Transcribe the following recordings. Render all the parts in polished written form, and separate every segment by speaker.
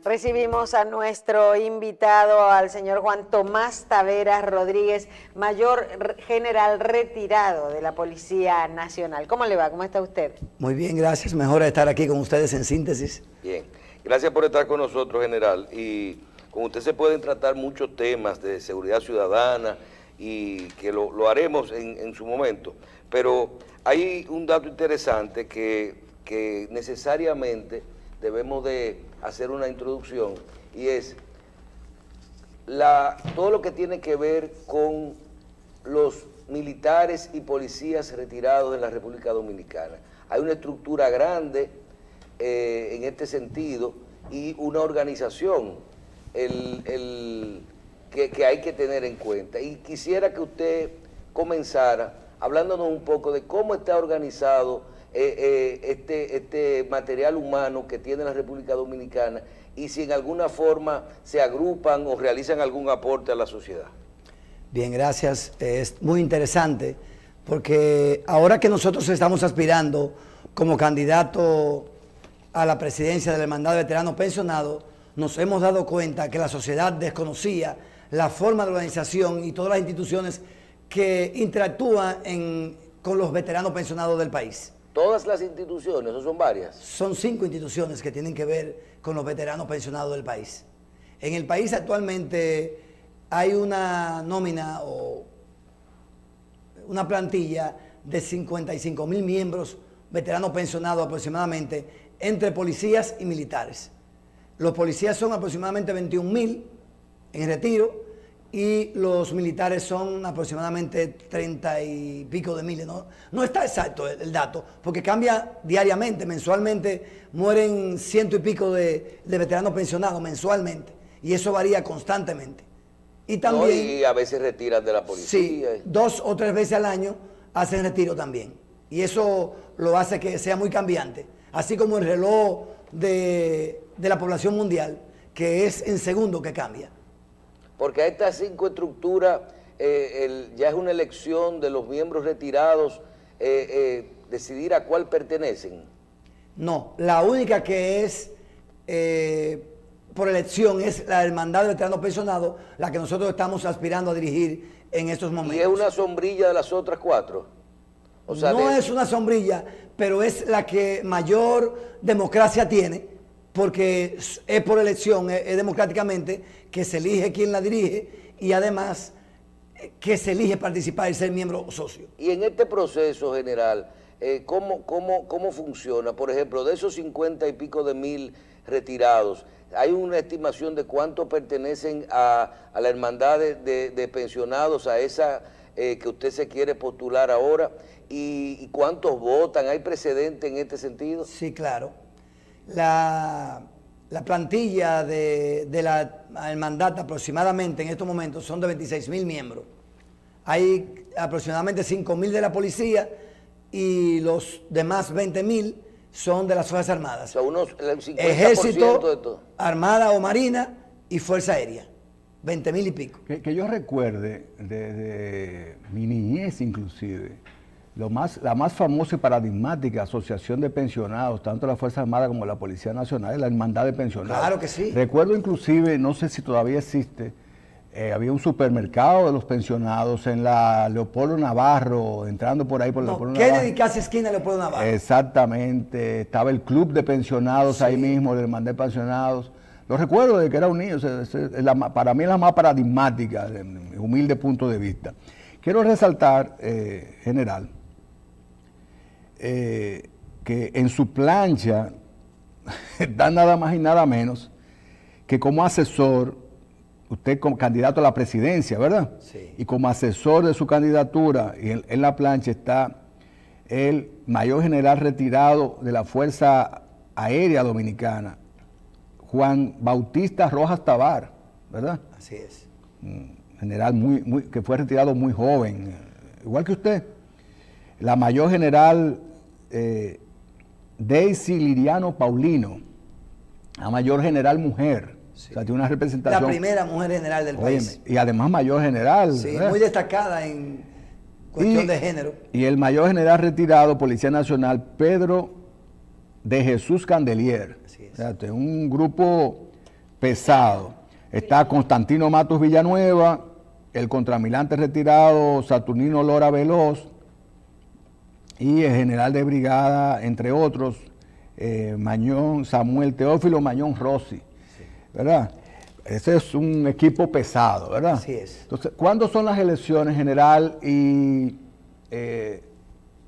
Speaker 1: Recibimos a nuestro invitado, al señor Juan Tomás Taveras Rodríguez, mayor general retirado de la Policía Nacional. ¿Cómo le va? ¿Cómo está usted?
Speaker 2: Muy bien, gracias. Mejor estar aquí con ustedes en síntesis.
Speaker 3: Bien, gracias por estar con nosotros, general. Y con usted se pueden tratar muchos temas de seguridad ciudadana y que lo haremos en su momento. Pero hay un dato interesante que necesariamente debemos de hacer una introducción, y es todo lo que tiene que ver con los militares y policías retirados de la República Dominicana. Hay una estructura grande en este sentido y una organización que hay que tener en cuenta. Y quisiera que usted comenzara hablándonos un poco de cómo está organizado este material humano que tiene la República Dominicana y si en alguna forma se agrupan o realizan algún aporte a la sociedad.
Speaker 2: Bien, gracias. Es muy interesante porque ahora que nosotros estamos aspirando como candidato a la presidencia de la Hermandad de Veteranos Pensionados, nos hemos dado cuenta que la sociedad desconocía la forma de organización y todas las instituciones que interactúan con los veteranos pensionados del país.
Speaker 3: ¿Todas las instituciones o son varias?
Speaker 2: Son 5 instituciones que tienen que ver con los veteranos pensionados del país. En el país actualmente hay una nómina o una plantilla de 55.000 miembros veteranos pensionados aproximadamente entre policías y militares. Los policías son aproximadamente 21.000 en retiro y los militares son aproximadamente 30 y pico de miles. No está exacto el dato, porque cambia diariamente, mensualmente mueren 100 y pico de veteranos pensionados mensualmente, y eso varía constantemente. Y también...
Speaker 3: y a veces retiran de la policía.
Speaker 2: Sí, 2 o 3 veces al año hacen retiro también, y eso lo hace que sea muy cambiante, así como el reloj de la población mundial, que es en segundo que cambia.
Speaker 3: Porque a estas 5 estructuras ya es una elección de los miembros retirados decidir a cuál pertenecen.
Speaker 2: No, la única que es por elección es la Hermandad de Veteranos Pensionados, la que nosotros estamos aspirando a dirigir en estos momentos.
Speaker 3: ¿Y es una sombrilla de las otras 4? O sea,
Speaker 2: no es una sombrilla, pero es la que mayor democracia tiene, porque es por elección, es democráticamente que se elige quién la dirige y además que se elige participar y ser miembro socio.
Speaker 3: Y en este proceso, general, ¿cómo funciona? Por ejemplo, de esos 50 y pico de mil retirados, ¿hay una estimación de cuántos pertenecen a la hermandad de pensionados, a esa que usted se quiere postular ahora? ¿Y cuántos votan? ¿Hay precedente en este sentido?
Speaker 2: Sí, claro. La plantilla de la hermandad aproximadamente en estos momentos son de 26.000 miembros. Hay aproximadamente 5.000 de la policía y los demás 20.000 son de las Fuerzas Armadas.
Speaker 3: O sea, el 50%
Speaker 2: Ejército,
Speaker 3: de todo.
Speaker 2: Armada o Marina y Fuerza Aérea. 20.000 y pico.
Speaker 4: Que yo recuerde, desde mi niñez inclusive, la más famosa y paradigmática asociación de pensionados, tanto la Fuerza Armada como la Policía Nacional, es la Hermandad de Pensionados.
Speaker 2: Claro que sí.
Speaker 4: Recuerdo inclusive, no sé si todavía existe, había un supermercado de los pensionados en la Leopoldo Navarro, entrando por ahí por Leopoldo Navarro.
Speaker 2: Kennedy casi esquina de Leopoldo Navarro.
Speaker 4: Exactamente, estaba el club de pensionados ahí mismo, de la Hermandad de Pensionados. Lo recuerdo de que era un niño, para mí es la más paradigmática, de mi humilde punto de vista. Quiero resaltar, general, que en su plancha está nada más y nada menos que como asesor, usted como candidato a la presidencia, ¿verdad?
Speaker 2: Sí.
Speaker 4: Y como asesor de su candidatura, y en la plancha está el mayor general retirado de la Fuerza Aérea Dominicana, Juan Bautista Rojas Tabar, ¿verdad?
Speaker 2: Así es.
Speaker 4: General que fue retirado muy joven, igual que usted. La mayor general Daisy Liriano Paulino, la mayor general mujer. Sí. O sea, tiene una representación.
Speaker 2: La primera mujer general del país.
Speaker 4: Y además mayor general.
Speaker 2: Sí, muy destacada en cuestión de género.
Speaker 4: Y el mayor general retirado, Policía Nacional, Pedro de Jesús Candelier.
Speaker 2: Así es.
Speaker 4: O sea, un grupo pesado. Está Constantino Matos Villanueva, el contraalmirante retirado Saturnino Lora Veloz y el general de brigada, entre otros, Mañón, Samuel Teófilo Mañón Rossi, ¿verdad? Ese es un equipo pesado, ¿verdad?
Speaker 2: Así es.
Speaker 4: Entonces, ¿cuándo son las elecciones, general? Y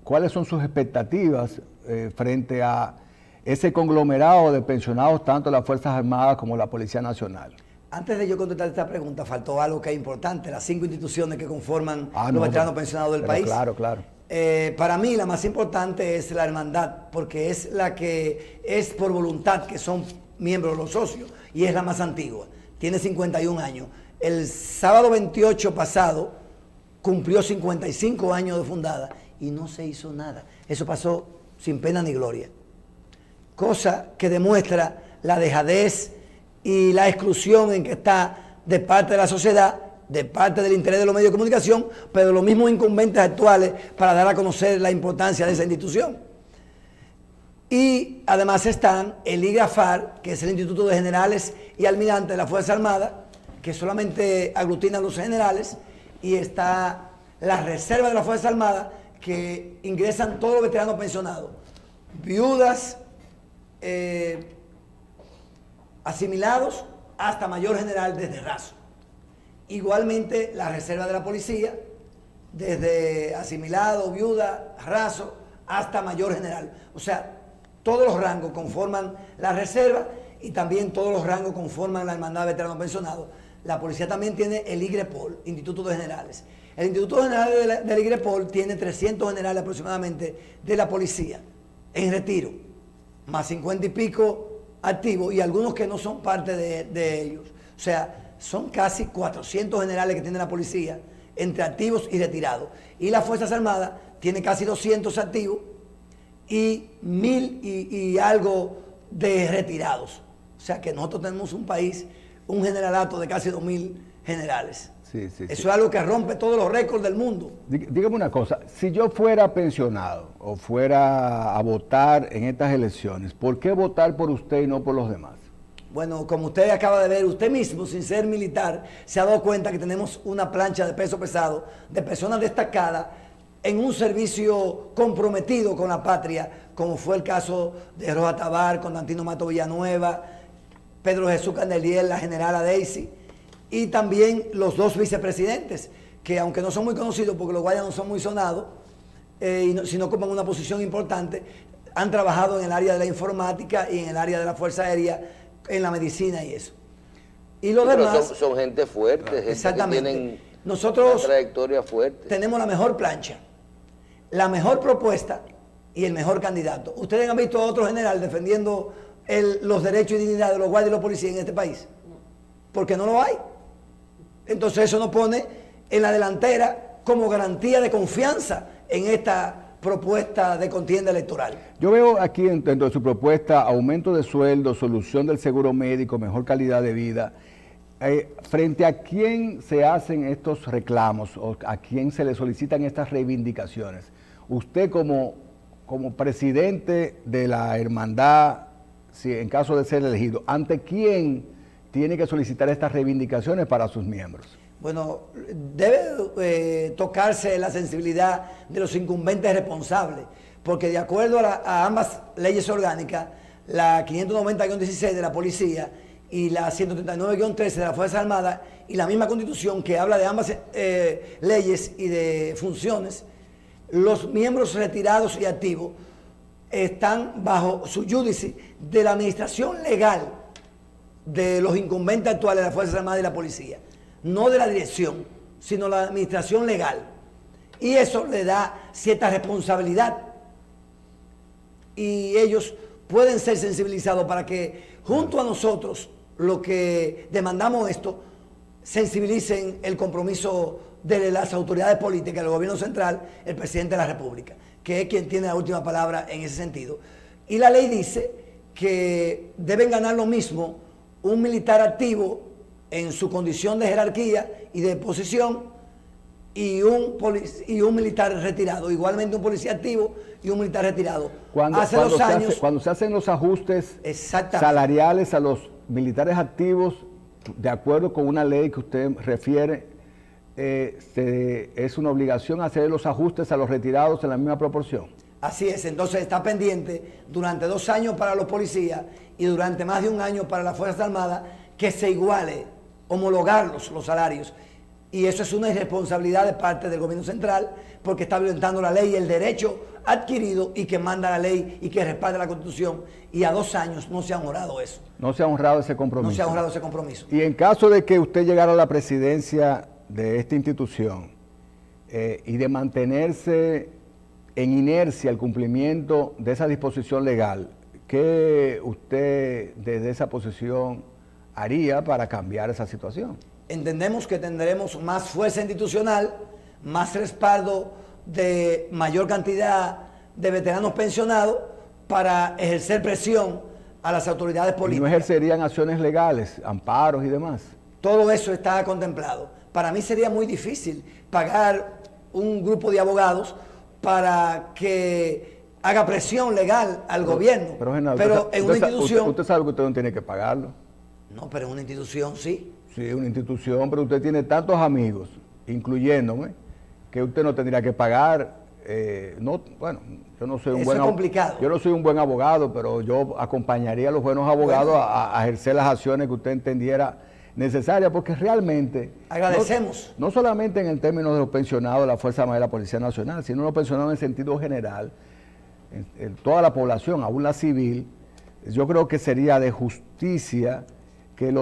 Speaker 4: ¿cuáles son sus expectativas frente a ese conglomerado de pensionados, tanto de las Fuerzas Armadas como la Policía Nacional?
Speaker 2: Antes de yo contestar esta pregunta, faltó algo que es importante, las 5 instituciones que conforman los veteranos pensionados del país.
Speaker 4: Claro, claro.
Speaker 2: Para mí la más importante es la hermandad, porque es la que es por voluntad que son miembros los socios y es la más antigua, tiene 51 años. El sábado 28 pasado cumplió 55 años de fundada y no se hizo nada. Eso pasó sin pena ni gloria. Cosa que demuestra la dejadez y la exclusión en que está de parte de la sociedad, de parte del interés de los medios de comunicación, pero los mismos incumbentes actuales para dar a conocer la importancia de esa institución. Y además están el IGAFAR, que es el Instituto de Generales y Almirantes de la Fuerza Armada, que solamente aglutina a los generales, y está la Reserva de la Fuerza Armada, que ingresan todos los veteranos pensionados, viudas, asimilados hasta mayor general desde raso. Igualmente la reserva de la policía, desde asimilado, viuda, raso, hasta mayor general. O sea, todos los rangos conforman la reserva y también todos los rangos conforman la hermandad de veteranos pensionados. La policía también tiene el IGREPOL, Instituto de Generales. El Instituto General del IGREPOL tiene 300 generales aproximadamente de la policía en retiro, más 50 y pico activos y algunos que no son parte de ellos. O sea, son casi 400 generales que tiene la policía entre activos y retirados. Y las Fuerzas Armadas tiene casi 200 activos y 1000 y algo de retirados. O sea que nosotros tenemos un país, un generalato de casi 2000 generales.
Speaker 4: Sí, sí,
Speaker 2: Eso
Speaker 4: sí.
Speaker 2: es algo que rompe todos los récords del mundo.
Speaker 4: Dígame una cosa, si yo fuera pensionado o fuera a votar en estas elecciones, ¿por qué votar por usted y no por los demás?
Speaker 2: Bueno, como usted acaba de ver, usted mismo, sin ser militar, se ha dado cuenta que tenemos una plancha de peso pesado, de personas destacadas, en un servicio comprometido con la patria, como fue el caso de Roja Tabar, Constantino Matos Villanueva, Pedro Jesús Candelier, la generala Daisy, y también los dos vicepresidentes, que aunque no son muy conocidos porque los guayas no son muy sonados, sino ocupan una posición importante, han trabajado en el área de la informática y en el área de la Fuerza Aérea, en la medicina y eso. Y los demás...
Speaker 3: Son gente fuerte, gente
Speaker 2: exactamente.
Speaker 3: que tienen
Speaker 2: nosotros
Speaker 3: una trayectoria fuerte.
Speaker 2: Tenemos la mejor plancha, la mejor propuesta y el mejor candidato. ¿Ustedes han visto a otro general defendiendo los derechos y dignidad de los guardias y los policías en este país? Porque no lo hay. Entonces eso nos pone en la delantera como garantía de confianza en esta propuesta de contienda electoral.
Speaker 4: Yo veo aquí dentro de su propuesta aumento de sueldo, solución del seguro médico, mejor calidad de vida. ¿Frente a quién se hacen estos reclamos o a quién se le solicitan estas reivindicaciones? Usted como presidente de la hermandad, si en caso de ser elegido, ¿ante quién tiene que solicitar estas reivindicaciones para sus miembros?
Speaker 2: Bueno, debe tocarse la sensibilidad de los incumbentes responsables, porque de acuerdo a ambas leyes orgánicas, la 590-16 de la policía y la 139-13 de la Fuerza Armada y la misma Constitución que habla de ambas leyes y de funciones, los miembros retirados y activos están bajo su judici de la administración legal de los incumbentes actuales de la Fuerza Armada y la policía, no de la dirección, sino la administración legal. Y eso le da cierta responsabilidad y ellos pueden ser sensibilizados para que junto a nosotros, lo que demandamos esto, sensibilicen el compromiso de las autoridades políticas, del gobierno central, el presidente de la República, que es quien tiene la última palabra en ese sentido. Y la ley dice que deben ganar lo mismo un militar activo en su condición de jerarquía y de posición y un militar retirado, igualmente un policía activo y un militar retirado.
Speaker 4: Cuando se hacen los ajustes salariales a los militares activos, de acuerdo con una ley que usted refiere, es una obligación hacer los ajustes a los retirados en la misma proporción.
Speaker 2: Así es, entonces está pendiente durante 2 años para los policías y durante más de 1 año para las Fuerzas Armadas que se iguale, homologar los salarios. Y eso es una irresponsabilidad de parte del gobierno central porque está violentando la ley y el derecho adquirido y que manda la ley y que respalda la Constitución. Y a 2 años no se ha honrado eso.
Speaker 4: No se ha honrado ese compromiso.
Speaker 2: No se ha honrado ese compromiso.
Speaker 4: Y en caso de que usted llegara a la presidencia de esta institución y de mantenerse en inercia el cumplimiento de esa disposición legal, ¿qué usted desde esa posición haría para cambiar esa situación?
Speaker 2: Entendemos que tendremos más fuerza institucional, más respaldo de mayor cantidad de veteranos pensionados para ejercer presión a las autoridades políticas.
Speaker 4: ¿Y no ejercerían acciones legales, amparos y demás?
Speaker 2: Todo eso está contemplado. Para mí sería muy difícil pagar un grupo de abogados para que haga presión legal al gobierno.
Speaker 4: Pero en una institución... Usted sabe que usted no tiene que pagarlo.
Speaker 2: No, pero en una institución sí.
Speaker 4: Sí, una institución, pero usted tiene tantos amigos, incluyéndome, que usted no tendría que pagar. Bueno, yo no soy un buen
Speaker 2: complicado.
Speaker 4: Yo no soy un buen abogado, pero yo acompañaría a los buenos abogados a ejercer las acciones que usted entendiera necesarias, porque realmente
Speaker 2: agradecemos.
Speaker 4: No solamente en el término de los pensionados de la Fuerza Armada y la Policía Nacional, sino los pensionados en sentido general, en toda la población, aún la civil. Yo creo que sería de justicia que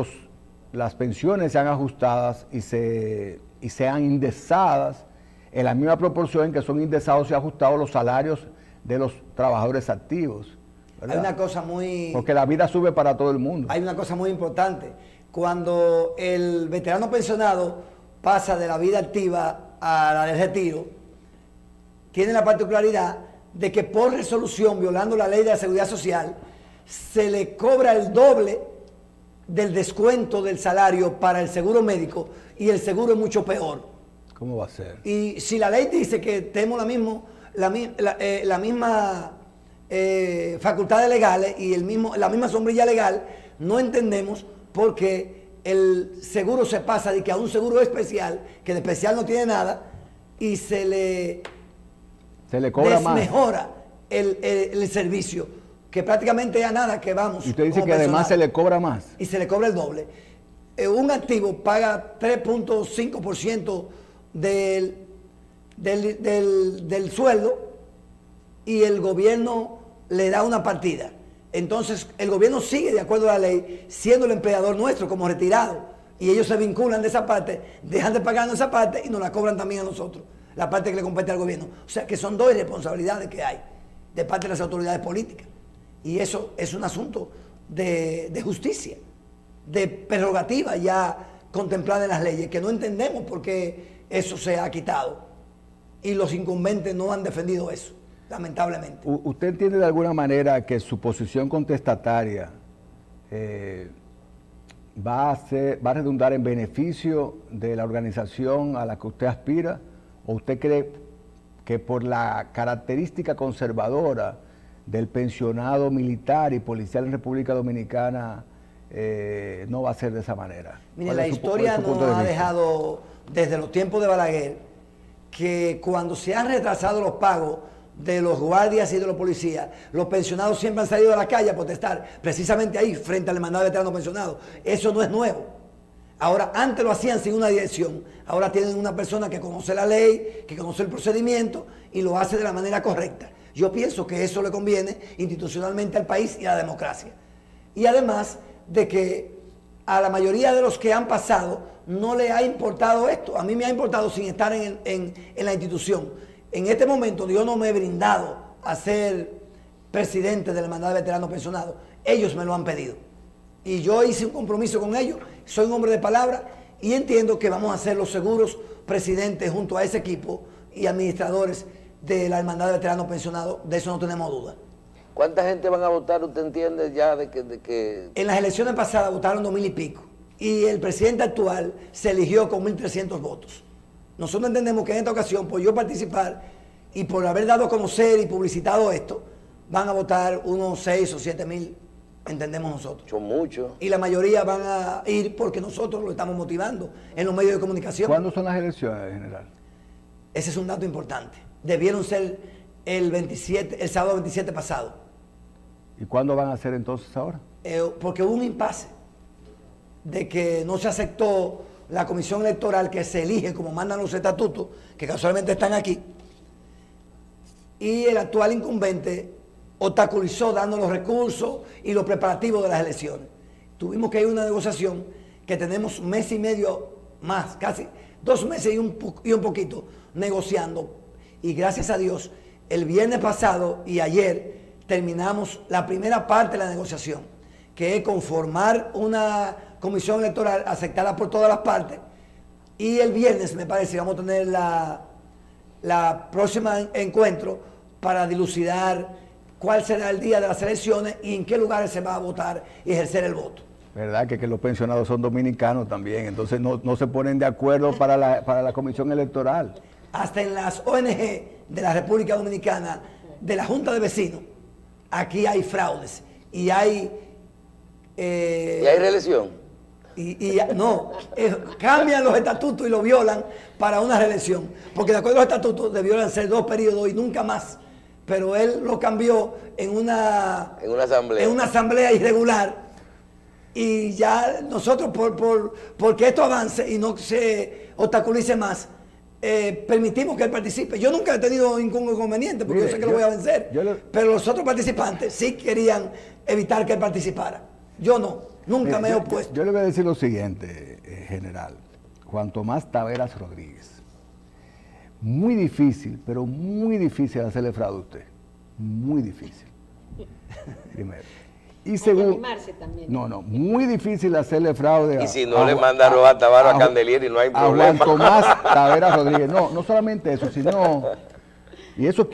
Speaker 4: las pensiones sean ajustadas y sean indexadas en la misma proporción en que son indexados y ajustados los salarios de los trabajadores activos, ¿verdad?
Speaker 2: Hay una cosa muy...
Speaker 4: Porque la vida sube para todo el mundo.
Speaker 2: Hay una cosa muy importante. Cuando el veterano pensionado pasa de la vida activa a la del retiro, tiene la particularidad de que por resolución, violando la ley de la seguridad social, se le cobra el doble del descuento del salario para el seguro médico y el seguro es mucho peor.
Speaker 4: ¿Cómo va a ser?
Speaker 2: Y si la ley dice que tenemos la misma facultades legales y la misma sombrilla legal, no entendemos por qué el seguro se pasa de que a un seguro especial, que de especial no tiene nada, y se le
Speaker 4: cobra
Speaker 2: desmejora el servicio, que prácticamente ya nada que vamos.
Speaker 4: Y usted dice que además se le cobra más.
Speaker 2: Y se le cobra el doble. Un activo paga 3.5% del sueldo y el gobierno le da una partida. Entonces el gobierno sigue de acuerdo a la ley siendo el empleador nuestro como retirado y ellos se vinculan de esa parte, dejan de pagarnos esa parte y nos la cobran también a nosotros, la parte que le compete al gobierno. O sea que son 2 irresponsabilidades que hay de parte de las autoridades políticas y eso es un asunto de justicia, de prerrogativa ya contemplada en las leyes, que no entendemos por qué eso se ha quitado y los incumbentes no han defendido eso, lamentablemente.
Speaker 4: ¿Usted entiende de alguna manera que su posición contestataria va a redundar en beneficio de la organización a la que usted aspira? ¿O usted cree que por la característica conservadora del pensionado militar y policial en República Dominicana no va a ser de esa manera?
Speaker 2: Mire, la historia nos ha dejado desde los tiempos de Balaguer que cuando se han retrasado los pagos de los guardias y de los policías, los pensionados siempre han salido a la calle a protestar, precisamente ahí, frente al mandado de veteranos pensionados. Eso no es nuevo. Ahora, antes lo hacían sin una dirección, ahora tienen una persona que conoce la ley, que conoce el procedimiento y lo hace de la manera correcta. Yo pienso que eso le conviene institucionalmente al país y a la democracia. Y además de que a la mayoría de los que han pasado no le ha importado esto. A mí me ha importado sin estar en la institución. En este momento yo no me he brindado a ser presidente de la Hermandad de Veteranos Pensionados. Ellos me lo han pedido. Y yo hice un compromiso con ellos, soy un hombre de palabra y entiendo que vamos a ser los seguros presidentes junto a ese equipo y administradores de la Hermandad de Veteranos Pensionados. De eso no tenemos duda.
Speaker 3: ¿Cuánta gente van a votar, usted entiende ya de que...
Speaker 2: En las elecciones pasadas votaron 2.000 y pico y el presidente actual se eligió con 1.300 votos. Nosotros entendemos que en esta ocasión, por yo participar y por haber dado a conocer y publicitado esto, van a votar unos 6 o 7.000 entendemos nosotros.
Speaker 3: Son muchos.
Speaker 2: Y la mayoría van a ir porque nosotros lo estamos motivando en los medios de comunicación.
Speaker 4: ¿Cuándo son las elecciones, general?
Speaker 2: Ese es un dato importante. Debieron ser el sábado 27 pasado.
Speaker 4: ¿Y cuándo van a ser entonces ahora?
Speaker 2: Porque hubo un impasse de que no se aceptó la comisión electoral que se elige como mandan los estatutos, que casualmente están aquí, y el actual incumbente obstaculizó dando los recursos y los preparativos de las elecciones. Tuvimos que ir a una negociación que tenemos un mes y medio más, casi 2 meses y un poquito negociando, y gracias a Dios el viernes pasado y ayer terminamos la primera parte de la negociación, que es conformar una comisión electoral aceptada por todas las partes, y el viernes me parece vamos a tener la próxima encuentro para dilucidar cuál será el día de las elecciones y en qué lugares se va a votar y ejercer el voto.
Speaker 4: ¿Verdad? Que los pensionados son dominicanos también, entonces no se ponen de acuerdo para la comisión electoral.
Speaker 2: Hasta en las ONG de la República Dominicana, de la Junta de Vecinos, aquí hay fraudes y hay...
Speaker 3: ¿Y hay reelección?
Speaker 2: Cambian los estatutos y lo violan para una reelección, porque de acuerdo a los estatutos debieron ser 2 periodos y nunca más, pero él lo cambió en una asamblea irregular, y ya nosotros porque esto avance y no se obstaculice más, permitimos que él participe. Yo nunca he tenido ningún inconveniente porque yo sé que lo voy a vencer, pero los otros participantes sí querían evitar que él participara. Yo no. Nunca me he opuesto.
Speaker 4: Yo le voy a decir lo siguiente, general. Juan Tomás Taveras Rodríguez. Muy difícil, pero muy difícil hacerle fraude a usted. Muy difícil. Primero. Y segundo. No, muy difícil hacerle fraude
Speaker 3: a... Y si no le manda a robar Tavaro a Candelieri, no hay problema.
Speaker 4: A Juan Tomás Taveras Rodríguez. No solamente eso, sino... Y eso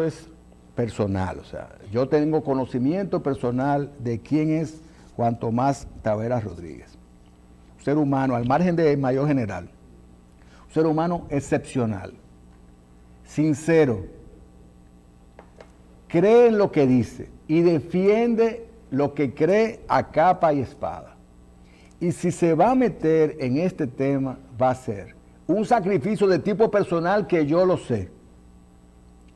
Speaker 4: es personal. O sea, yo tengo conocimiento personal de quién es Juan Tomás Taveras Rodríguez. Un ser humano, al margen de mayor general, un ser humano excepcional, sincero, cree en lo que dice y defiende lo que cree a capa y espada. Y si se va a meter en este tema, va a ser un sacrificio de tipo personal que yo lo sé,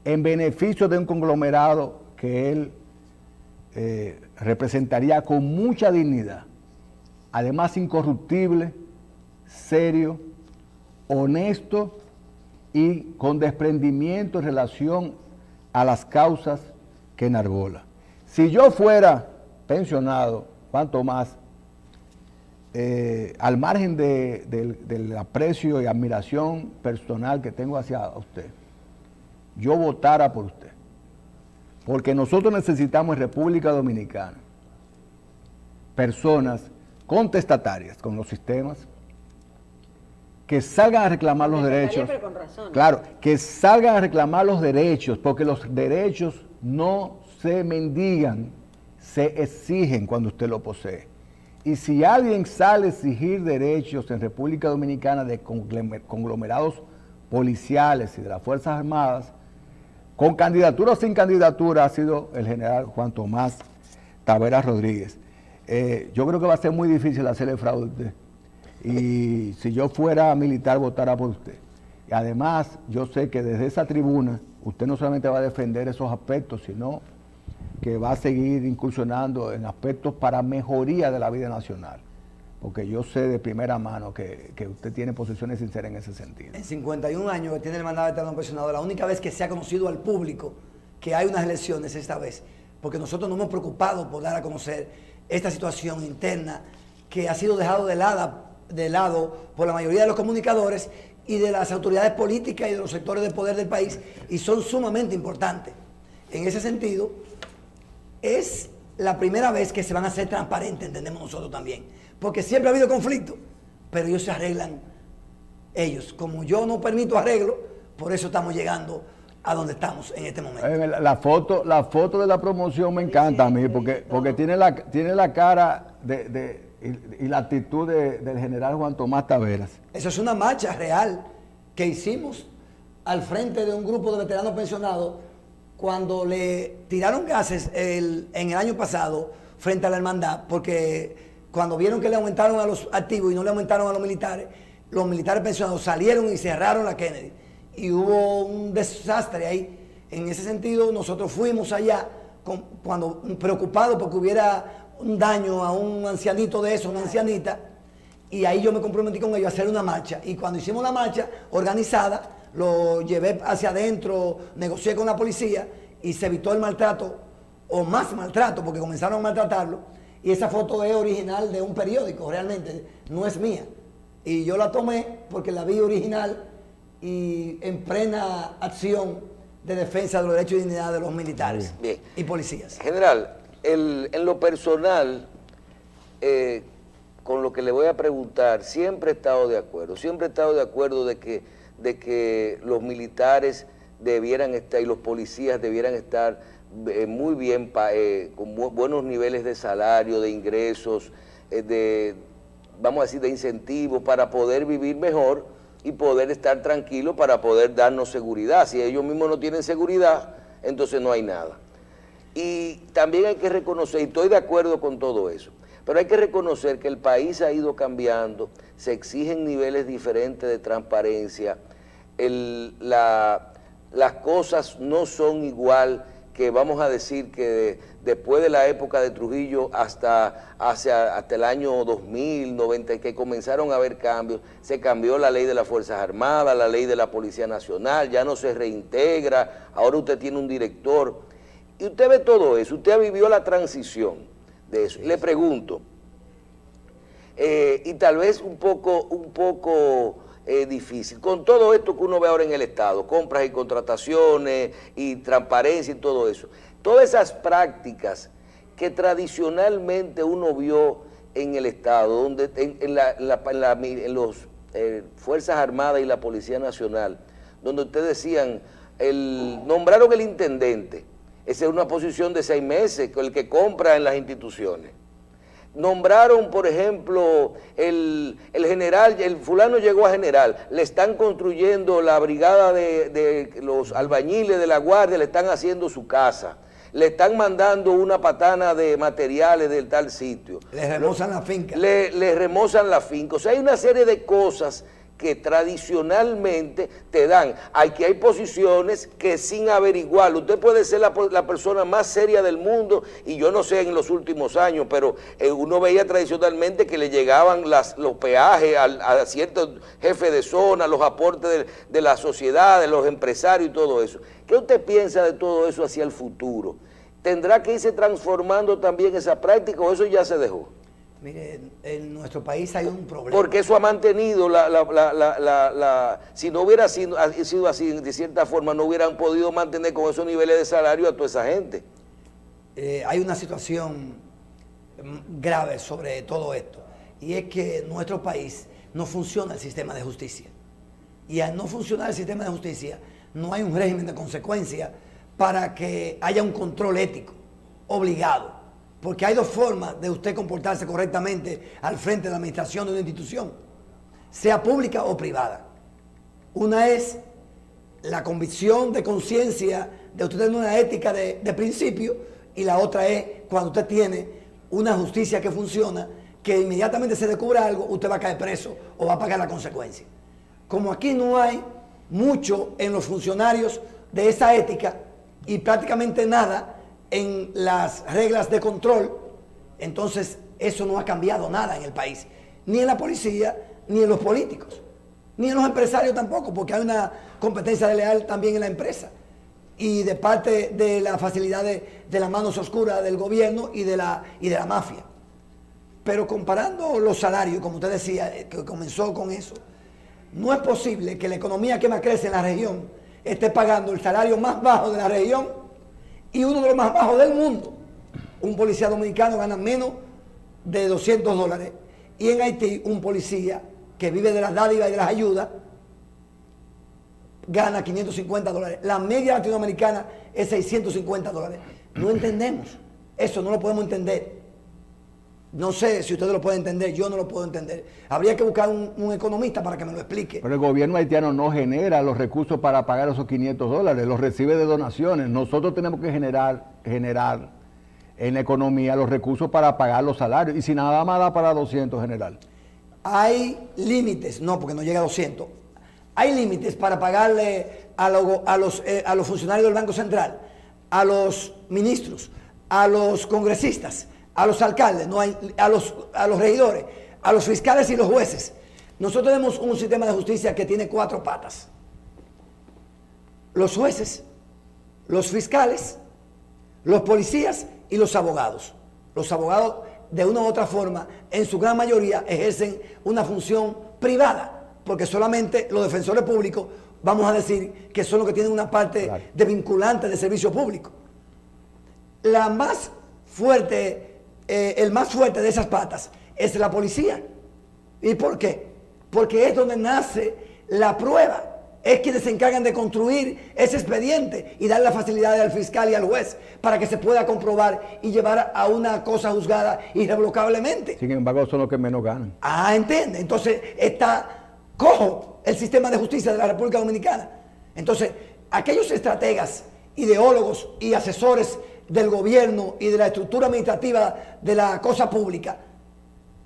Speaker 4: en beneficio de un conglomerado que él representaría con mucha dignidad, además incorruptible, serio, honesto y con desprendimiento en relación a las causas que enarbola. Si yo fuera pensionado, Juan Tomás, al margen del aprecio y admiración personal que tengo hacia usted, yo votara por usted. Porque nosotros necesitamos en República Dominicana personas contestatarias con los sistemas, que salgan a reclamar los derechos.
Speaker 1: Pero con razón.
Speaker 4: Claro, que salgan a reclamar los derechos, porque los derechos no se mendigan, se exigen cuando usted lo posee. Y si alguien sale a exigir derechos en República Dominicana de conglomerados policiales y de las Fuerzas Armadas, con candidatura o sin candidatura, ha sido el general Juan Tomás Taveras Rodríguez. Yo creo que va a ser muy difícil hacerle fraude a usted. Y si yo fuera militar, votara por usted. Y además, yo sé que desde esa tribuna, usted no solamente va a defender esos aspectos, sino que va a seguir incursionando en aspectos para mejoría de la vida nacional. Porque yo sé de primera mano que usted tiene posiciones sinceras en ese sentido.
Speaker 2: En 51 años que tiene el mandato de veterano pensionado, la única vez que se ha conocido al público que hay unas elecciones esta vez, porque nosotros nos hemos preocupado por dar a conocer esta situación interna que ha sido dejado de lado por la mayoría de los comunicadores y de las autoridades políticas y de los sectores de poder del país, y son sumamente importantes. En ese sentido, es la primera vez que se van a hacer transparentes, entendemos nosotros también, porque siempre ha habido conflicto, pero ellos se arreglan ellos. Como yo no permito arreglo, por eso estamos llegando a donde estamos en este momento.
Speaker 4: La foto de la promoción me encanta a mí, porque tiene la cara y la actitud del general Juan Tomás Taveras.
Speaker 2: Eso es una marcha real que hicimos al frente de un grupo de veteranos pensionados cuando le tiraron gases en el año pasado. frente a la hermandad, porque cuando vieron que le aumentaron a los activos y no le aumentaron a los militares pensionados salieron y cerraron la Kennedy. Y hubo un desastre ahí. En ese sentido, nosotros fuimos allá preocupados porque hubiera un daño a un ancianito de eso, una ancianita, y ahí yo me comprometí con ellos a hacer una marcha. Y cuando hicimos la marcha organizada, lo llevé hacia adentro, negocié con la policía y se evitó el maltrato, o más maltrato, porque comenzaron a maltratarlo. Y esa foto es original de un periódico, realmente, no es mía. Y yo la tomé porque la vi original y en plena acción de defensa de los derechos y dignidad de los militares y policías.
Speaker 3: General, en lo personal, con lo que le voy a preguntar, siempre he estado de acuerdo de que los militares debieran estar y los policías debieran estar muy bien, con buenos niveles de salario, de ingresos, vamos a decir, de incentivos para poder vivir mejor y poder estar tranquilos para poder darnos seguridad. Si ellos mismos no tienen seguridad, entonces no hay nada. Y también hay que reconocer, y estoy de acuerdo con todo eso, pero hay que reconocer que el país ha ido cambiando, se exigen niveles diferentes de transparencia, las cosas no son igual que vamos a decir que después de la época de Trujillo hasta el año 2000, 90, que comenzaron a haber cambios, se cambió la ley de las Fuerzas Armadas, la ley de la Policía Nacional, ya no se reintegra, ahora usted tiene un director, y usted ve todo eso, usted vivió la transición de eso. Le pregunto, y tal vez un poco difícil, con todo esto que uno ve ahora en el Estado, compras y contrataciones y transparencia y todo eso, todas esas prácticas que tradicionalmente uno vio en el Estado, donde en los Fuerzas Armadas y la Policía Nacional, donde ustedes decían, nombraron el intendente, esa es una posición de 6 meses, el que compra en las instituciones. Nombraron, por ejemplo, el general, el fulano llegó a general, le están construyendo la brigada de los albañiles de la guardia, le están haciendo su casa, le están mandando una patana de materiales del tal sitio.
Speaker 2: Le remozan la finca.
Speaker 3: Le remozan la finca. O sea, hay una serie de cosas que tradicionalmente te dan. Aquí hay posiciones que sin averiguar, usted puede ser la persona más seria del mundo, y yo no sé en los últimos años, pero uno veía tradicionalmente que le llegaban los peajes a ciertos jefes de zona, los aportes de la sociedad, de los empresarios y todo eso. ¿Qué usted piensa de todo eso hacia el futuro? ¿Tendrá que irse transformando también esa práctica o eso ya se dejó?
Speaker 2: Mire, en nuestro país hay un problema.
Speaker 3: Porque eso ha mantenido, si no hubiera sido así, de cierta forma, no hubieran podido mantener con esos niveles de salario a toda esa gente.
Speaker 2: Hay una situación grave sobre todo esto, y es que en nuestro país no funciona el sistema de justicia. Y al no funcionar el sistema de justicia, no hay un régimen de consecuencia para que haya un control ético obligado. Porque hay 2 formas de usted comportarse correctamente al frente de la administración de una institución, sea pública o privada. Una es la convicción de conciencia de usted tener una ética de principio, y la otra es cuando usted tiene una justicia que funciona, que inmediatamente se descubra algo, usted va a caer preso o va a pagar la consecuencia. Como aquí no hay mucho en los funcionarios de esa ética y prácticamente nada en las reglas de control, entonces eso no ha cambiado nada en el país, ni en la policía, ni en los políticos, ni en los empresarios tampoco, porque hay una competencia desleal también en la empresa, y de parte de la facilidad de las manos oscuras del gobierno y de la mafia. Pero comparando los salarios, como usted decía, que comenzó con eso, no es posible que la economía que más crece en la región esté pagando el salario más bajo de la región y uno de los más bajos del mundo. Un policía dominicano gana menos de $200, y en Haití un policía que vive de las dádivas y de las ayudas gana $550. La media latinoamericana es $650. No entendemos. Eso no lo podemos entender. No sé si ustedes lo pueden entender, yo no lo puedo entender. Habría que buscar un economista para que me lo explique.
Speaker 4: Pero el gobierno haitiano no genera los recursos para pagar esos $500, los recibe de donaciones. Nosotros tenemos que generar en la economía los recursos para pagar los salarios. Y si nada más da para 200, general.
Speaker 2: Hay límites, no, porque no llega a 200. Hay límites para pagarle a los funcionarios del Banco Central, a los ministros, a los congresistas, a los alcaldes, no hay, a los regidores, a los fiscales y los jueces. Nosotros tenemos un sistema de justicia que tiene 4 patas. Los jueces, los fiscales, los policías y los abogados. Los abogados, de una u otra forma, en su gran mayoría, ejercen una función privada, porque solamente los defensores públicos, vamos a decir, que son los que tienen una parte de vinculante de servicio público. La más fuerte, el más fuerte de esas patas es la policía. ¿Y por qué? Porque es donde nace la prueba. Es quienes se encargan de construir ese expediente y dar la facilidad al fiscal y al juez para que se pueda comprobar y llevar a una cosa juzgada irrevocablemente.
Speaker 4: Sin embargo, son los que menos ganan.
Speaker 2: Ah, entiende. Entonces está cojo el sistema de justicia de la República Dominicana. Entonces, aquellos estrategas, ideólogos y asesores del gobierno y de la estructura administrativa de la cosa pública,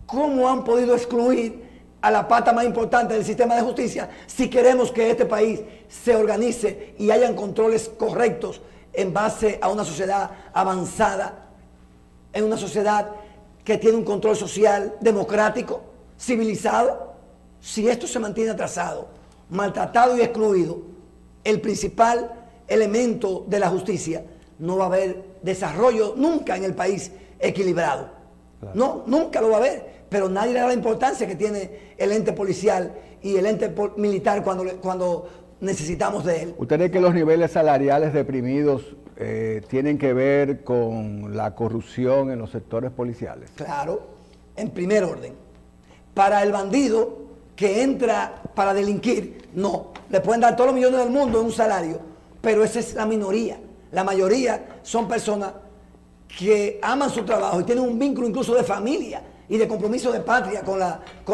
Speaker 2: ¿cómo han podido excluir a la pata más importante del sistema de justicia si queremos que este país se organice y hayan controles correctos en base a una sociedad avanzada, en una sociedad que tiene un control social democrático, civilizado? Si esto se mantiene atrasado, maltratado y excluido, el principal elemento de la justicia, no va a haber desarrollo nunca en el país equilibrado. Claro. No, nunca lo va a haber. Pero nadie le da la importancia que tiene el ente policial y el ente militar cuando necesitamos de él.
Speaker 4: ¿Usted cree que los niveles salariales deprimidos tienen que ver con la corrupción en los sectores policiales?
Speaker 2: Claro, en primer orden. Para el bandido que entra para delinquir, no. Le pueden dar todos los millones del mundo en un salario, pero esa es la minoría. La mayoría son personas que aman su trabajo y tienen un vínculo incluso de familia y de compromiso de patria con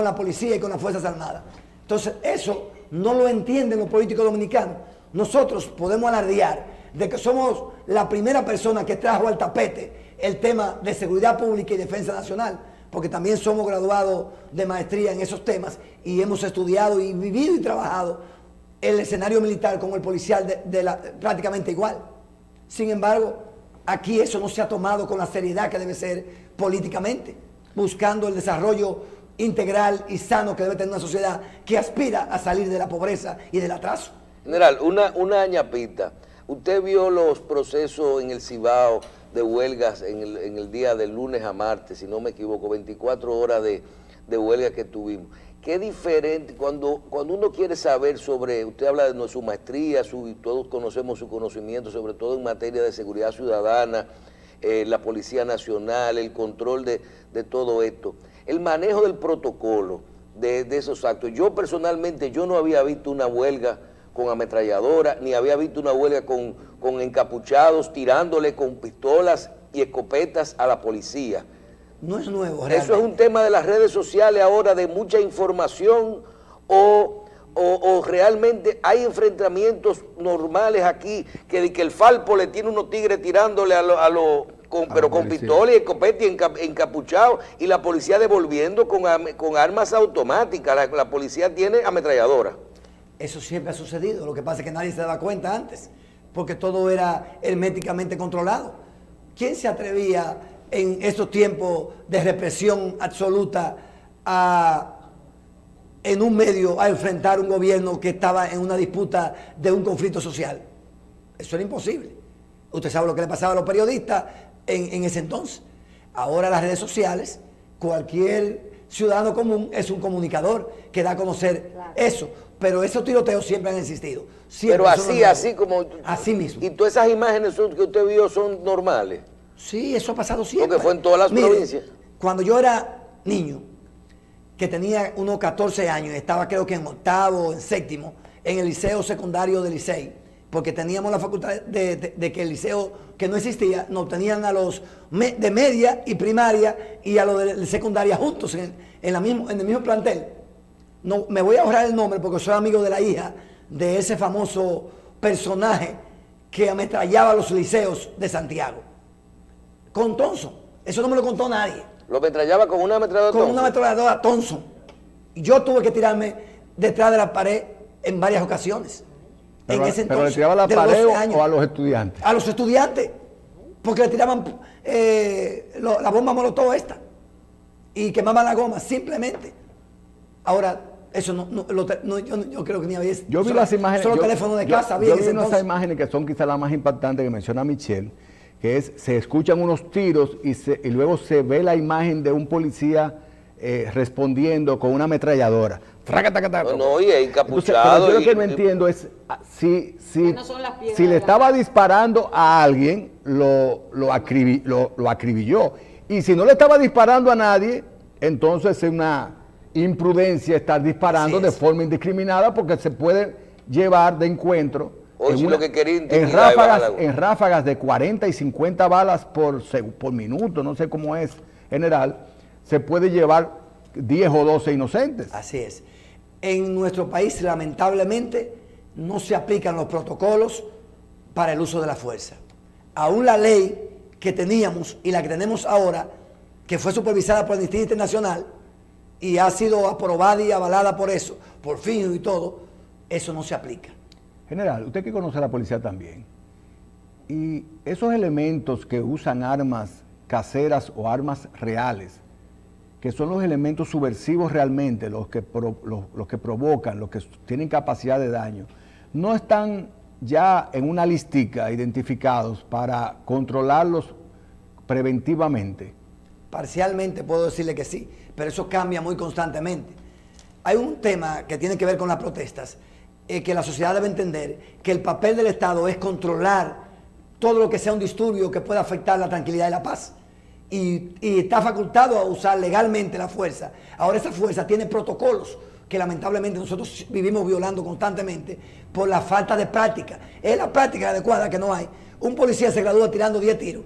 Speaker 2: la policía y con las Fuerzas Armadas. Entonces, eso no lo entienden los políticos dominicanos. Nosotros podemos alardear de que somos la primera persona que trajo al tapete el tema de seguridad pública y defensa nacional, porque también somos graduados de maestría en esos temas y hemos estudiado y vivido y trabajado el escenario militar como el policial prácticamente igual. Sin embargo, aquí eso no se ha tomado con la seriedad que debe ser políticamente, buscando el desarrollo integral y sano que debe tener una sociedad que aspira a salir de la pobreza y del atraso.
Speaker 3: General, una añapita. Usted vio los procesos en el Cibao de huelgas en el día del lunes a martes, si no me equivoco, 24 horas de huelga que tuvimos. Qué diferente, cuando uno quiere saber sobre, usted habla de su maestría, todos conocemos su conocimiento, sobre todo en materia de seguridad ciudadana, la Policía Nacional, el control de todo esto, el manejo del protocolo de esos actos. Yo personalmente, yo no había visto una huelga con ametralladora, ni había visto una huelga con encapuchados tirándole con pistolas y escopetas a la policía.
Speaker 2: No es nuevo, realmente.
Speaker 3: Eso es un tema de las redes sociales ahora, de mucha información, o realmente hay enfrentamientos normales aquí, que el Falpo le tiene unos tigres tirándole pero con pistola y escopeta y encapuchado, y la policía devolviendo con armas automáticas. La policía tiene ametralladora.
Speaker 2: Eso siempre ha sucedido, lo que pasa es que nadie se daba cuenta antes, porque todo era herméticamente controlado. ¿Quién se atrevía en estos tiempos de represión absoluta en un medio a enfrentar un gobierno que estaba en una disputa de un conflicto social? Eso era imposible. Usted sabe lo que le pasaba a los periodistas en ese entonces. Ahora las redes sociales, cualquier ciudadano común es un comunicador que da a conocer eso. Pero esos tiroteos siempre han existido. Siempre.
Speaker 3: Pero así como...
Speaker 2: Así mismo.
Speaker 3: ¿Y todas esas imágenes que usted vio son normales?
Speaker 2: Sí, eso ha pasado siempre.
Speaker 3: Porque fue en todas las provincias.
Speaker 2: Cuando yo era niño, que tenía unos 14 años, estaba creo que en octavo, en séptimo, en el liceo secundario de Licey, porque teníamos la facultad de que el liceo que no existía, nos tenían a los de media y primaria y a los de secundaria juntos en el mismo plantel. No, me voy a ahorrar el nombre porque soy amigo de la hija de ese famoso personaje que ametrallaba los liceos de Santiago. con Thompson. Eso no me lo contó nadie.
Speaker 3: Lo ametrallaba con una ametralladora
Speaker 2: Con una ametralladora Thompson. Y yo tuve que tirarme detrás de la pared en varias ocasiones.
Speaker 4: Pero,
Speaker 2: en ese
Speaker 4: ¿pero le
Speaker 2: entonces,
Speaker 4: tiraba a la
Speaker 2: de los
Speaker 4: pared
Speaker 2: 12 años.
Speaker 4: o a los estudiantes?
Speaker 2: A los estudiantes. Porque le tiraban la bomba molotov esta. Y quemaban la goma, simplemente. Ahora, eso yo creo que ni había.
Speaker 4: Yo vi las imágenes.
Speaker 2: Solo teléfono de casa había
Speaker 4: yo
Speaker 2: en
Speaker 4: vi
Speaker 2: ese
Speaker 4: unas
Speaker 2: entonces.
Speaker 4: imágenes que son quizás las más impactantes que menciona Michelle, que es, se escuchan unos tiros y luego se ve la imagen de un policía respondiendo con una ametralladora.
Speaker 3: No, y es encapuchado.
Speaker 4: Entonces, pero yo lo que no entiendo es
Speaker 1: no son las piernas
Speaker 4: si le
Speaker 1: de la
Speaker 4: estaba disparando a alguien, lo acribilló. Y si no le estaba disparando a nadie, entonces es una imprudencia estar disparando de forma indiscriminada porque se puede llevar de encuentro en ráfagas de 40 y 50 balas por minuto, no sé cómo es general, se puede llevar 10 o 12 inocentes.
Speaker 2: Así es. En nuestro país, lamentablemente, no se aplican los protocolos para el uso de la fuerza. Aún la ley que teníamos y la que tenemos ahora, que fue supervisada por Amnistía Internacional y ha sido aprobada y avalada por eso, por fin y todo, eso no se aplica.
Speaker 4: General, usted que conoce a la policía también, y esos elementos que usan armas caseras o armas reales, que son los elementos subversivos realmente, los que provocan, los que tienen capacidad de daño, no están ya en una listica identificados para controlarlos preventivamente.
Speaker 2: Parcialmente puedo decirle que sí, pero eso cambia muy constantemente. Hay un tema que tiene que ver con las protestas, que la sociedad debe entender que el papel del Estado es controlar todo lo que sea un disturbio que pueda afectar la tranquilidad y la paz. Y está facultado a usar legalmente la fuerza. Ahora esa fuerza tiene protocolos que lamentablemente nosotros vivimos violando constantemente por la falta de práctica. Es la práctica adecuada que no hay. Un policía se gradúa tirando 10 tiros.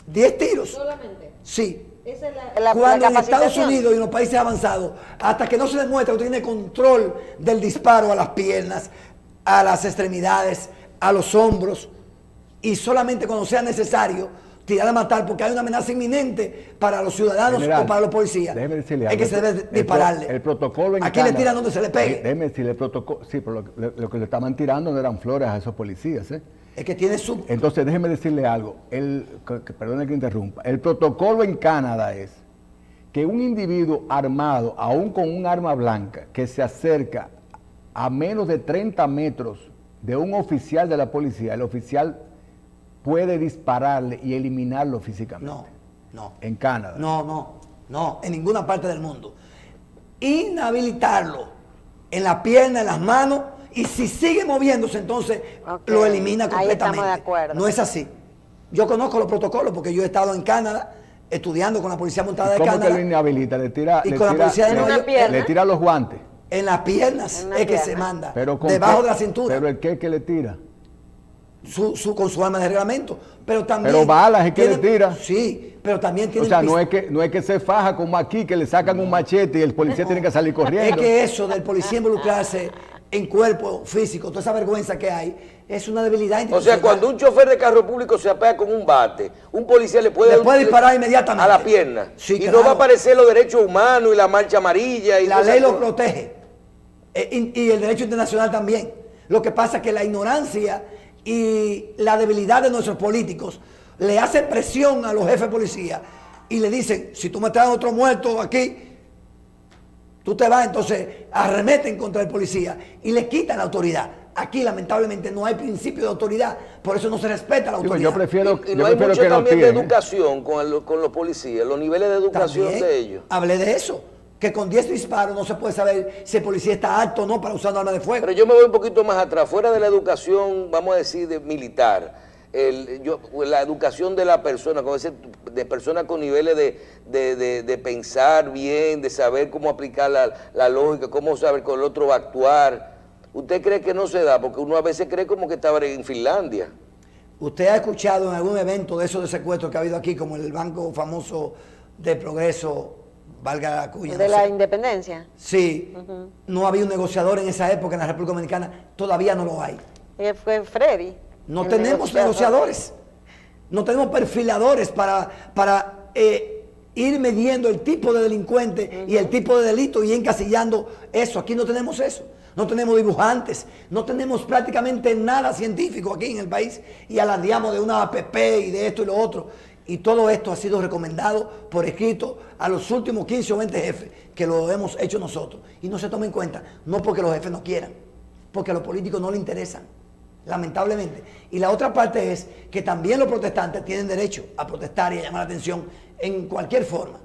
Speaker 2: 10 tiros.
Speaker 1: Solamente.
Speaker 2: Sí.
Speaker 1: Esa es
Speaker 2: Cuando en Estados Unidos y en los países avanzados, hasta que no se demuestra que tiene control del disparo a las piernas, a las extremidades, a los hombros, y solamente cuando sea necesario tirar a matar porque hay una amenaza inminente para los ciudadanos o para los policías, es que se debe dispararle.
Speaker 4: El protocolo en
Speaker 2: aquí
Speaker 4: Canadá,
Speaker 2: le tiran donde se le pegue.
Speaker 4: Déjeme decirle, el protocolo, sí, pero lo que le estaban tirando no eran flores a esos policías, ¿eh?
Speaker 2: Es que tiene su...
Speaker 4: Entonces, déjeme decirle algo, perdone que interrumpa, el protocolo en Canadá es que un individuo armado, aún con un arma blanca, que se acerca a menos de 30 metros de un oficial de la policía, el oficial puede dispararle y eliminarlo físicamente.
Speaker 2: No.
Speaker 4: En Canadá.
Speaker 2: No, en ninguna parte del mundo. Inhabilitarlo en la pierna, en las manos, y si sigue moviéndose, entonces lo elimina completamente.
Speaker 1: Ahí estamos de acuerdo.
Speaker 2: No es así. Yo conozco los protocolos porque yo he estado en Canadá estudiando con la Policía Montada de Canadá.
Speaker 4: ¿Cómo que lo inhabilita? Le tira los guantes.
Speaker 2: En las piernas es que se manda.
Speaker 4: Pero
Speaker 2: debajo de la cintura.
Speaker 4: ¿Pero el qué que le tira?
Speaker 2: Con su arma de reglamento. Pero también.
Speaker 4: Pero balas es que le tira.
Speaker 2: Sí, pero también tiene.
Speaker 4: O sea, no es que se faja como aquí, que le sacan un machete y el policía tiene que salir corriendo.
Speaker 2: Es que eso del policía involucrarse en cuerpo físico, toda esa vergüenza que hay, es una debilidad institucional.
Speaker 3: O sea, cuando un chofer de carro público se apea con un bate, un policía le puede
Speaker 2: disparar inmediatamente
Speaker 3: a la pierna.
Speaker 2: Sí,
Speaker 3: y
Speaker 2: claro.
Speaker 3: no va a aparecer los derechos humanos y la marcha amarilla. Y
Speaker 2: la ley lo protege. Y el derecho internacional también. Lo que pasa es que la ignorancia y la debilidad de nuestros políticos le hacen presión a los jefes de policía y le dicen, si tú me traes otro muerto aquí, tú te vas. Entonces arremeten contra el policía y le quitan la autoridad. Aquí lamentablemente no hay principio de autoridad, por eso no se respeta la autoridad.
Speaker 4: Yo prefiero
Speaker 3: y no hay mucho que también de educación con los policías, los niveles de educación
Speaker 2: también
Speaker 3: de ellos.
Speaker 2: Hablé de eso, que con 10 disparos no se puede saber si el policía está apto o no para usar un arma de fuego.
Speaker 3: Pero yo me voy un poquito más atrás, fuera de la educación, vamos a decir, de militar, la educación de la persona, de personas con niveles de pensar bien, de saber cómo aplicar la lógica, cómo saber que el otro va a actuar. ¿Usted cree que no se da? Porque uno a veces cree como que estaba en Finlandia.
Speaker 2: ¿Usted ha escuchado en algún evento de esos de secuestro que ha habido aquí, como el Banco Famoso de Progreso, valga la cuña?
Speaker 1: ¿De la independencia?
Speaker 2: Sí. No había un negociador en esa época en la República Dominicana, todavía no lo hay.
Speaker 1: Fue Freddy.
Speaker 2: No tenemos negociadores. no tenemos perfiladores para ir midiendo el tipo de delincuente y el tipo de delito y encasillando eso. Aquí no tenemos eso. No tenemos dibujantes, no tenemos prácticamente nada científico aquí en el país y alardeamos de una APP y de esto y lo otro. Y todo esto ha sido recomendado por escrito a los últimos 15 o 20 jefes que lo hemos hecho nosotros. Y no se toma en cuenta, no porque los jefes no quieran, porque a los políticos no les interesan, lamentablemente. Y la otra parte es que también los protestantes tienen derecho a protestar y a llamar la atención en cualquier forma.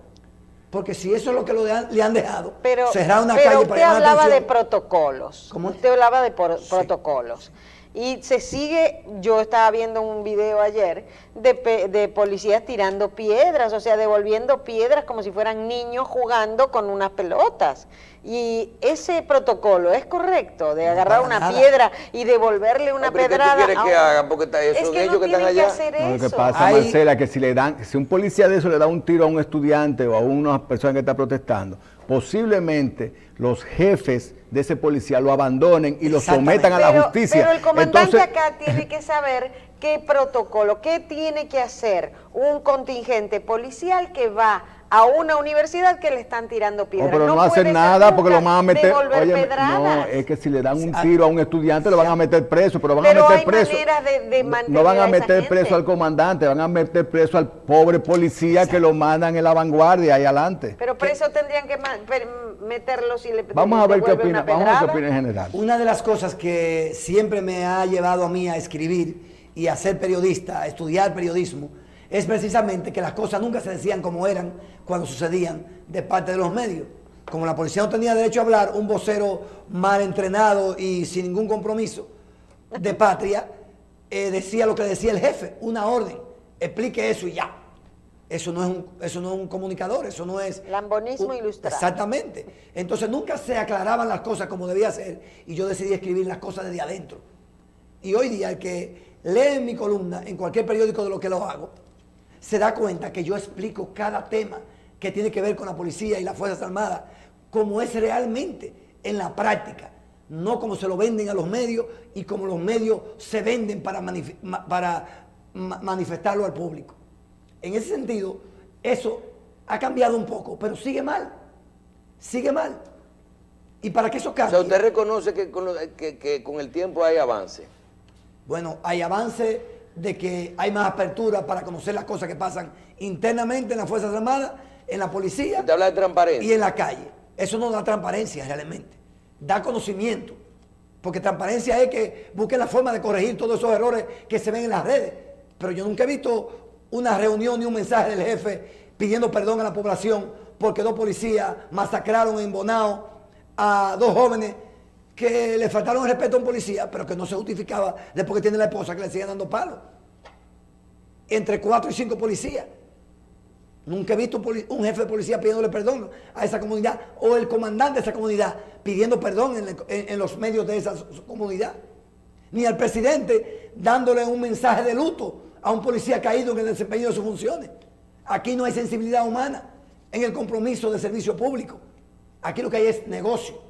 Speaker 2: Porque si eso es lo que le han dejado, cerrar una calle para llamar la atención.
Speaker 1: Pero usted hablaba de protocolos.
Speaker 2: ¿Cómo?
Speaker 1: Usted hablaba de protocolos. Y se sigue, yo estaba viendo un video ayer de policías tirando piedras, o sea, devolviendo piedras como si fueran niños jugando con unas pelotas. Y ese protocolo es correcto, de agarrar una piedra y devolverle una pedrada.
Speaker 3: ¿Qué tú quieres que hagan? Porque
Speaker 1: es que ellos que están allá.
Speaker 4: No, lo que pasa, Marcela, que si un policía de eso le da un tiro a un estudiante o a una persona que está protestando, posiblemente los jefes de ese policía lo abandonen y lo sometan a la justicia.
Speaker 1: Pero el comandante acá tiene que saber qué protocolo, qué tiene que hacer un contingente policial que va a una universidad que le están tirando piedras.
Speaker 4: No, pero no hacen nada porque lo van a meter. Oye, no, es que si le dan un tiro a un estudiante lo van a meter preso, pero van a meter preso. No van a meter preso al comandante, van a meter preso al pobre policía que lo mandan en la vanguardia ahí adelante.
Speaker 1: Pero preso tendrían que meterlo si le
Speaker 4: Vamos a ver qué opina, vamos a ver qué opina en general.
Speaker 2: Una de las cosas que siempre me ha llevado a mí a escribir y a ser periodista, a estudiar periodismo, es precisamente que las cosas nunca se decían como eran cuando sucedían de parte de los medios. Como la policía no tenía derecho a hablar, un vocero mal entrenado y sin ningún compromiso de patria, decía lo que decía el jefe, una orden, explique eso y ya. Eso no es un comunicador, eso no es...
Speaker 1: Lambonismo ilustrado.
Speaker 2: Exactamente. Entonces nunca se aclaraban las cosas como debía ser y yo decidí escribir las cosas desde adentro. Y hoy día el que lee en mi columna, en cualquier periódico de lo que lo hago, se da cuenta que yo explico cada tema que tiene que ver con la policía y las Fuerzas Armadas, como es realmente en la práctica, no como se lo venden a los medios y como los medios se venden para manifestarlo al público. En ese sentido, eso ha cambiado un poco, pero sigue mal. Sigue mal. Y para que eso cambie...
Speaker 3: O sea, ¿usted reconoce que con el tiempo hay avance?
Speaker 2: Bueno, hay avance de que hay más apertura para conocer las cosas que pasan internamente en las Fuerzas Armadas, en la policía...
Speaker 3: ¿Usted habla de transparencia?
Speaker 2: Y en la calle. Eso no da transparencia realmente. Da conocimiento. Porque transparencia es que busquen la forma de corregir todos esos errores que se ven en las redes. Pero yo nunca he visto una reunión ni un mensaje del jefe pidiendo perdón a la población porque dos policías masacraron en Bonao a dos jóvenes que le faltaron el respeto a un policía, pero que no se justificaba después que tiene la esposa que le siguen dando palos. Entre 4 y 5 policías. Nunca he visto un jefe de policía pidiéndole perdón a esa comunidad o el comandante de esa comunidad pidiendo perdón en los medios de esa comunidad. Ni al presidente dándole un mensaje de luto a un policía caído en el desempeño de sus funciones. Aquí no hay sensibilidad humana en el compromiso de servicio público. Aquí lo que hay es negocio,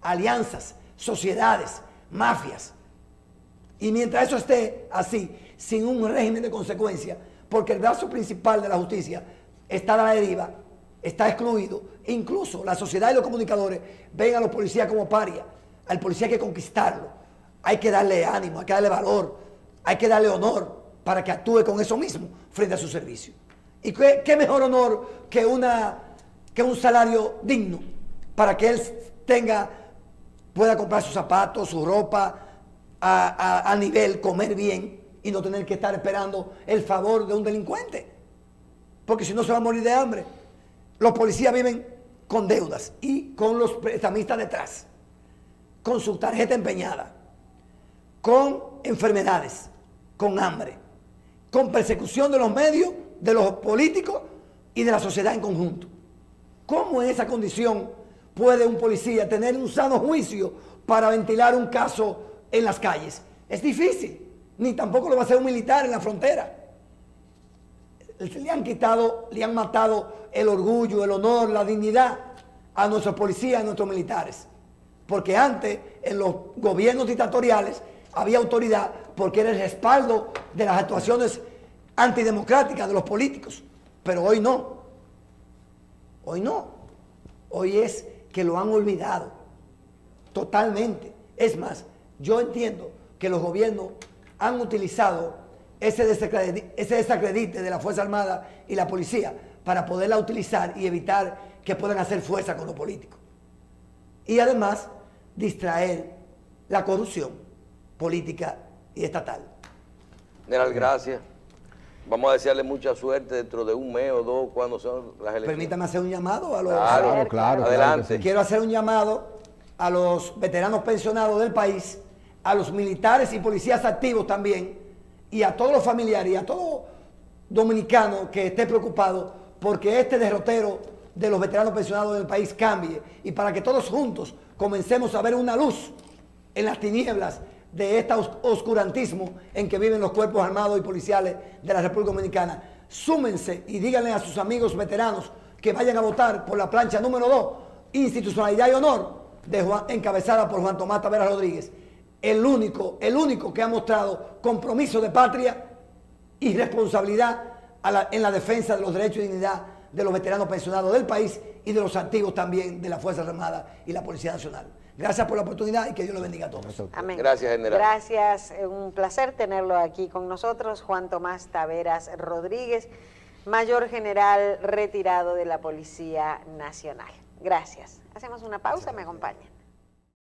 Speaker 2: alianzas, sociedades, mafias. Y mientras eso esté así, sin un régimen de consecuencia, porque el brazo principal de la justicia está a la deriva, está excluido, incluso la sociedad y los comunicadores ven a los policías como paria. Al policía hay que conquistarlo, hay que darle ánimo, hay que darle valor, hay que darle honor para que actúe con eso mismo frente a su servicio. ¿Y qué mejor honor que un salario digno para que él pueda comprar sus zapatos, su ropa a nivel, comer bien y no tener que estar esperando el favor de un delincuente? Porque si no se va a morir de hambre. Los policías viven con deudas y con los prestamistas detrás, con su tarjeta empeñada, con enfermedades, con hambre, con persecución de los medios, de los políticos y de la sociedad en conjunto. ¿Cómo en esa condición puede un policía tener un sano juicio para ventilar un caso en las calles? Es difícil, ni tampoco lo va a hacer un militar en la frontera. Le han quitado, le han matado el orgullo, el honor, la dignidad a nuestros policías, a nuestros militares. Porque antes, en los gobiernos dictatoriales, había autoridad porque era el respaldo de las actuaciones antidemocrática de los políticos, pero hoy no. Hoy no. Hoy es que lo han olvidado totalmente. Es más, yo entiendo que los gobiernos han utilizado ese desacredite de la Fuerza Armada y la policía para poderla utilizar y evitar que puedan hacer fuerza con los políticos. Y además, distraer la corrupción política y estatal.
Speaker 3: General, gracias. Vamos a desearle mucha suerte dentro de un mes o dos cuando son las elecciones.
Speaker 2: Permítame hacer un llamado a los...
Speaker 4: Claro.
Speaker 3: Adelante.
Speaker 4: Sí.
Speaker 2: Quiero hacer un llamado a los veteranos pensionados del país, a los militares y policías activos también, y a todos los familiares y a todo dominicano que esté preocupado porque este derrotero de los veteranos pensionados del país cambie, y para que todos juntos comencemos a ver una luz en las tinieblas de este oscurantismo en que viven los cuerpos armados y policiales de la República Dominicana. Súmense y díganle a sus amigos veteranos que vayan a votar por la plancha número 2, Institucionalidad y Honor, encabezada por Juan Tomás Taveras Rodríguez, el único que ha mostrado compromiso de patria y responsabilidad en la defensa de los derechos y dignidad de los veteranos pensionados del país y de los activos también de la Fuerza Armada y la Policía Nacional. Gracias por la oportunidad y que Dios los bendiga a todos.
Speaker 1: Amén.
Speaker 3: Gracias, general.
Speaker 1: Gracias, un placer tenerlo aquí con nosotros, Juan Tomás Taveras Rodríguez, mayor general retirado de la Policía Nacional. Gracias. Hacemos una pausa, me acompaña.